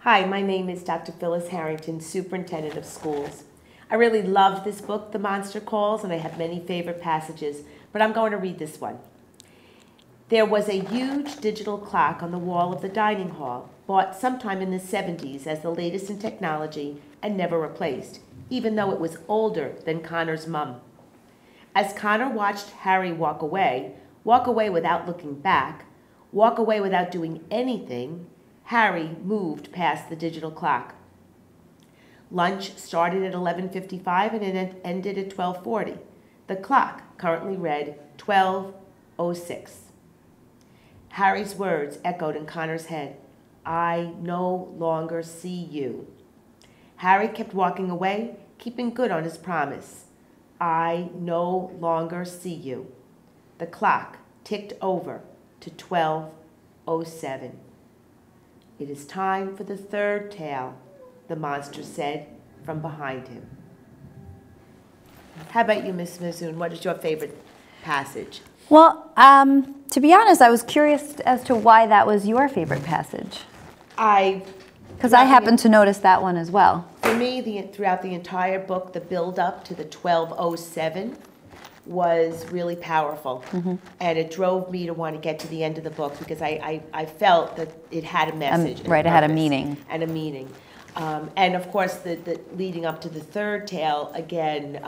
Hi, my name is Dr. Phyllis Harrington, Superintendent of Schools. I really love this book, The Monster Calls, and I have many favorite passages, but I'm going to read this one. There was a huge digital clock on the wall of the dining hall, bought sometime in the 70s as the latest in technology and never replaced, even though it was older than Connor's mum. As Connor watched Harry walk away without looking back, walk away without doing anything, Harry moved past the digital clock. Lunch started at 11:55 and it ended at 12:40. The clock currently read 12:06. Harry's words echoed in Connor's head. I no longer see you. Harry kept walking away, keeping good on his promise. I no longer see you. The clock ticked over to 12:07. It is time for the third tale, the monster said from behind him. How about you, Miss Mazun? What is your favorite passage? Well, to be honest, I was curious as to why that was your favorite passage. Because I happened to notice that one as well. For me, throughout the entire book, the build-up to the 12:07 was really powerful. Mm-hmm. And it drove me to want to get to the end of the book because I felt that it had a message. Right, it had a meaning. And a meaning. And of course, the leading up to the third tale, again,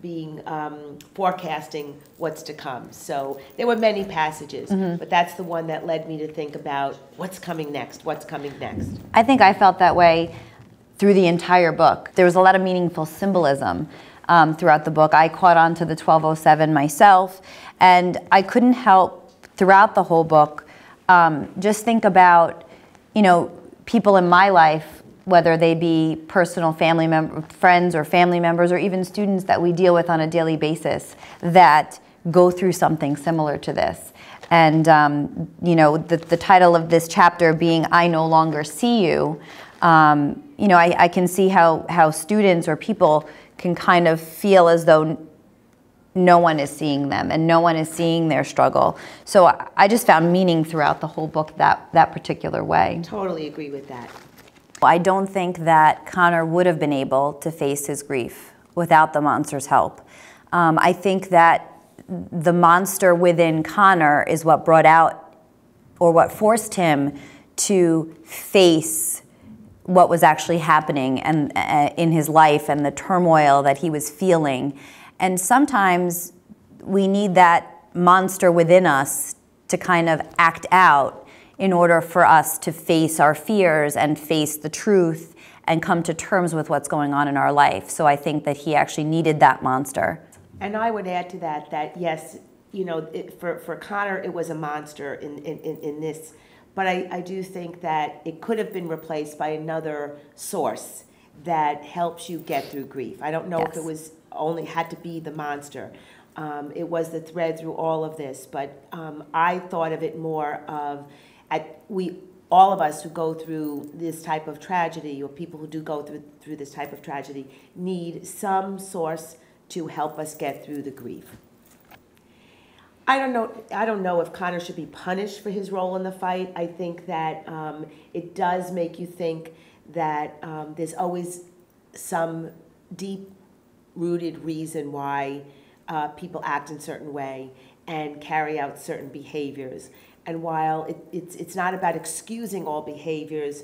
being forecasting what's to come. So there were many passages, but that's the one that led me to think about what's coming next, what's coming next. I think I felt that way through the entire book. There was a lot of meaningful symbolism throughout the book. I caught on to the 12:07 myself, and I couldn't help throughout the whole book just think about, people in my life, whether they be personal friends or family members or even students that we deal with on a daily basis that go through something similar to this. And, the title of this chapter being I No Longer See You, I can see how students or people can kind of feel as though no one is seeing them and no one is seeing their struggle. So I just found meaning throughout the whole book that particular way. Totally agree with that. I don't think that Connor would have been able to face his grief without the monster's help. I think that the monster within Connor is what brought out or what forced him to face what was actually happening and in his life and the turmoil that he was feeling. And sometimes we need that monster within us to kind of act out in order for us to face our fears and face the truth and come to terms with what's going on in our life. So I think that he actually needed that monster. And I would add to that yes, for Connor, it was a monster in this. But I do think that it could have been replaced by another source that helps you get through grief. I don't know if it was only had to be the monster. It was the thread through all of this. But I thought of it more of all of us who go through this type of tragedy, or people who do go through this type of tragedy, need some source to help us get through the grief. I don't know if Connor should be punished for his role in the fight. I think that it does make you think that there's always some deep-rooted reason why people act in a certain way and carry out certain behaviors. And while it's not about excusing all behaviors,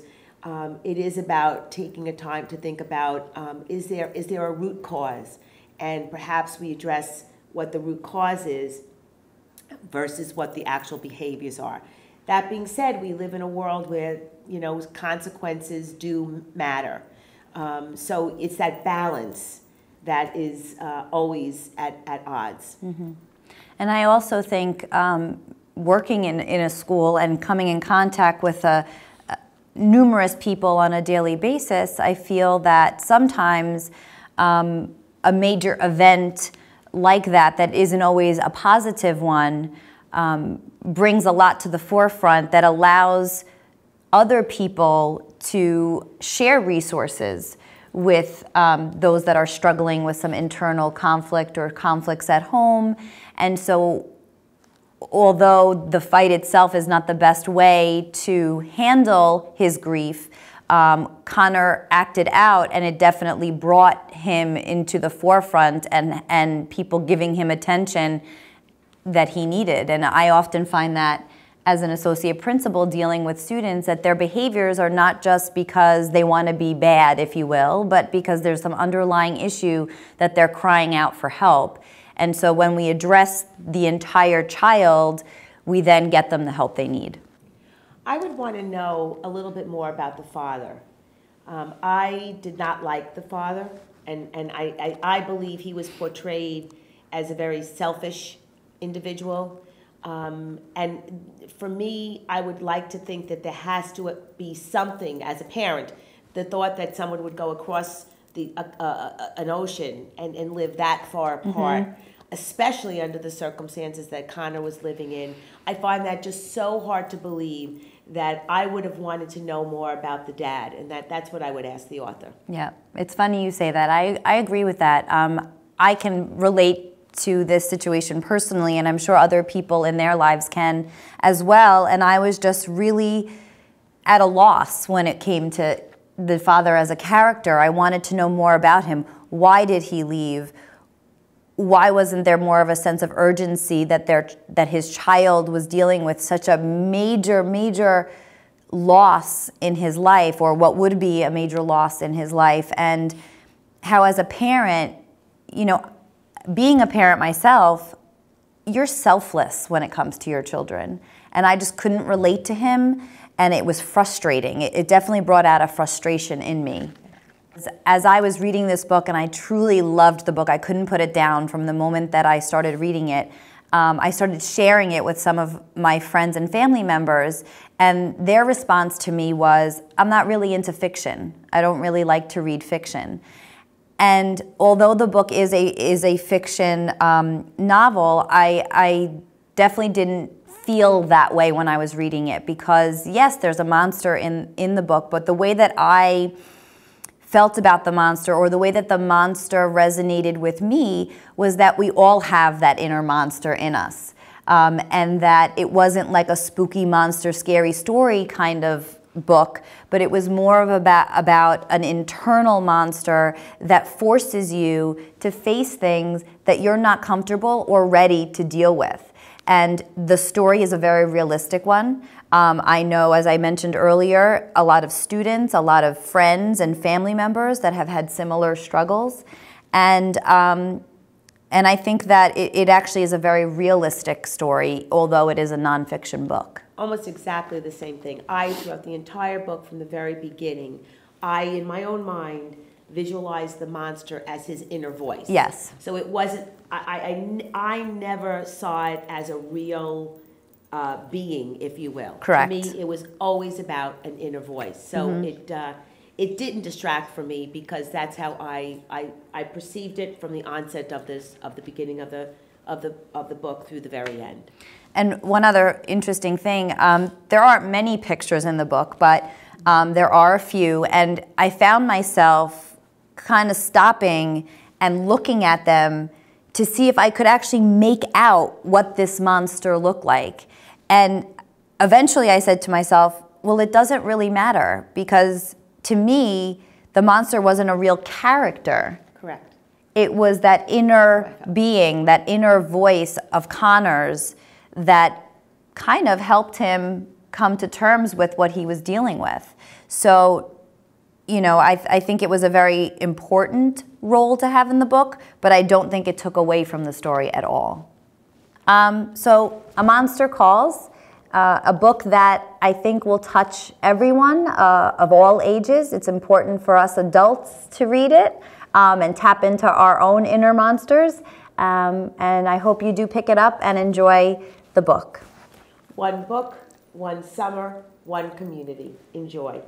it is about taking a time to think about, is there a root cause? And perhaps we address what the root cause is versus what the actual behaviors are. That being said, we live in a world where, consequences do matter. So it's that balance that is always at odds. Mm-hmm. And I also think working in a school and coming in contact with numerous people on a daily basis, I feel that sometimes a major event like that isn't always a positive one, brings a lot to the forefront that allows other people to share resources with those that are struggling with some internal conflict or conflicts at home. And so although the fight itself is not the best way to handle his grief, Connor acted out, and it definitely brought him into the forefront and people giving him attention that he needed. And I often find that as an associate principal dealing with students, that their behaviors are not just because they want to be bad, if you will, but because there's some underlying issue that they're crying out for help. And so when we address the entire child, we then get them the help they need. I would want to know a little bit more about the father. I did not like the father, and I believe he was portrayed as a very selfish individual. And for me, I would like to think that there has to be something, as a parent, the thought that someone would go across an ocean and live that far apart, especially under the circumstances that Connor was living in. I find that just so hard to believe, that I would have wanted to know more about the dad, and that's what I would ask the author. Yeah, it's funny you say that. I agree with that. I can relate to this situation personally, and I'm sure other people in their lives can as well, and I was just really at a loss when it came to the father as a character. I wanted to know more about him. Why did he leave? Why wasn't there more of a sense of urgency that his child was dealing with such a major loss in his life, or what would be a major loss in his life? And how, as a parent, you know, being a parent myself, you're selfless when it comes to your children. And I just couldn't relate to him, and it was frustrating. It definitely brought out a frustration in me. As I was reading this book, and I truly loved the book, I couldn't put it down from the moment that I started reading it. I started sharing it with some of my friends and family members, and their response to me was, I'm not really into fiction. I don't really like to read fiction. And although the book is a fiction novel, I definitely didn't feel that way when I was reading it, because yes, there's a monster in the book, but the way that I felt about the monster, or the way that the monster resonated with me, was that we all have that inner monster in us. And that it wasn't like a spooky monster, scary story kind of book, but it was more of about an internal monster that forces you to face things that you're not comfortable or ready to deal with. And the story is a very realistic one. I know, as I mentioned earlier, a lot of students, a lot of friends and family members that have had similar struggles. And I think that it actually is a very realistic story, although it is a nonfiction book. Almost exactly the same thing. Throughout the entire book, from the very beginning, in my own mind, visualized the monster as his inner voice. Yes. So it wasn't, I never saw it as a real being, if you will. Correct. To me, it was always about an inner voice. So it didn't distract from me, because that's how I perceived it from the onset of the beginning of the book through the very end. And one other interesting thing, there aren't many pictures in the book, but there are a few, and I found myself kind of stopping and looking at them to see if I could actually make out what this monster looked like. And eventually I said to myself, well, it doesn't really matter, because to me, the monster wasn't a real character. Correct. It was that inner being, that inner voice of Connor's that kind of helped him come to terms with what he was dealing with. So, you know, I think it was a very important role to have in the book, but I don't think it took away from the story at all. So, A Monster Calls, a book that I think will touch everyone of all ages. It's important for us adults to read it and tap into our own inner monsters. And I hope you do pick it up and enjoy the book. One book, one summer, one community. Enjoy.